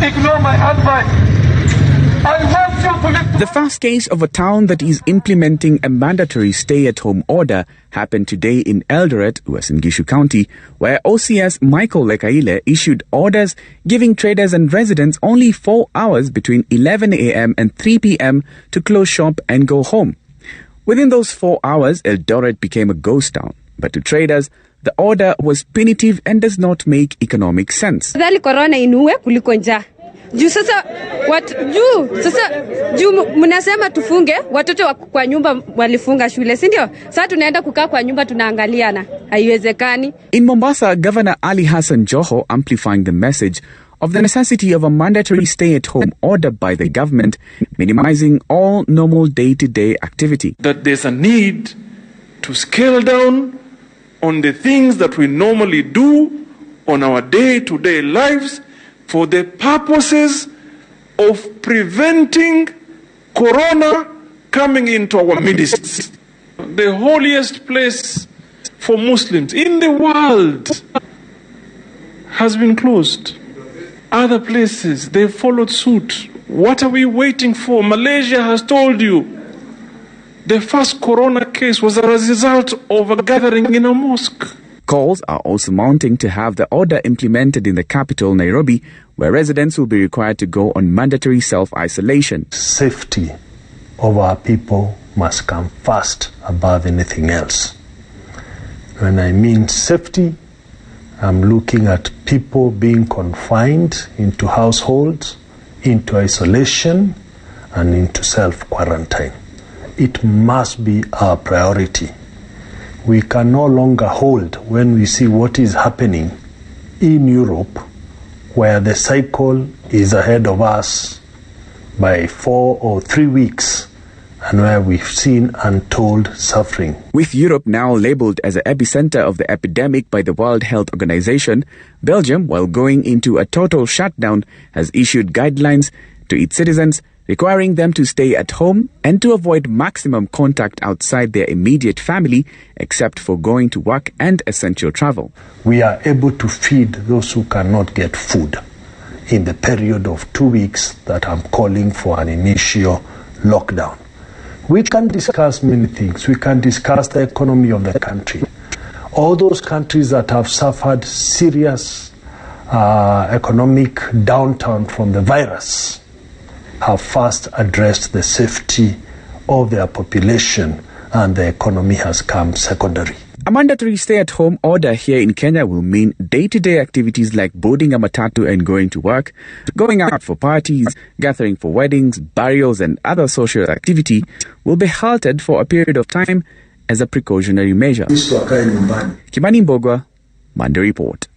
ignore my advice. The first case of a town that is implementing a mandatory stay-at-home order happened today in Eldoret, Uasin Gishu County, where OCS Michael Lekaile issued orders giving traders and residents only 4 hours between 11 a.m. and 3 p.m. to close shop and go home. Within those 4 hours, Eldoret became a ghost town. But to traders, the order was punitive and does not make economic sense. Juu mnasema tufunge watoto kwa nyumba walifunga shule, si ndio? Sasa tunaenda kukaa kwa nyumba tunaangaliana. Haiwezekani. In Mombasa, Governor Ali Hassan Joho amplifying the message of the necessity of a mandatory stay-at-home order by the government, minimizing all normal day-to-day activity. That there's a need to scale down on the things that we normally do on our day-to-day lives for the purposes of preventing corona coming into our midst. The holiest place for Muslims in the world has been closed. Other places, they followed suit. What are we waiting for? Malaysia has told you the first corona case was a result of a gathering in a mosque. Calls are also mounting to have the order implemented in the capital, Nairobi, where residents will be required to go on mandatory self-isolation. Safety of our people must come first above anything else. When I mean safety, I'm looking at people being confined into households, into isolation, and into self-quarantine. It must be our priority. We can no longer hold when we see what is happening in Europe, where the cycle is ahead of us by 4 or 3 weeks, and where we've seen untold suffering. With Europe now labeled as the epicenter of the epidemic by the World Health Organization, Belgium, while going into a total shutdown, has issued guidelines to its citizens requiring them to stay at home and to avoid maximum contact outside their immediate family, except for going to work and essential travel. We are able to feed those who cannot get food in the period of 2 weeks that I'm calling for an initial lockdown. We can discuss many things. We can discuss the economy of the country. All those countries that have suffered serious economic downturn from the virus have first addressed the safety of their population, and the economy has come secondary. A mandatory stay-at-home order here in Kenya will mean day-to-day activities like boarding a matatu and going to work, going out for parties, gathering for weddings, burials and other social activity will be halted for a period of time as a precautionary measure. Kimani Mbogwa, Monday Report.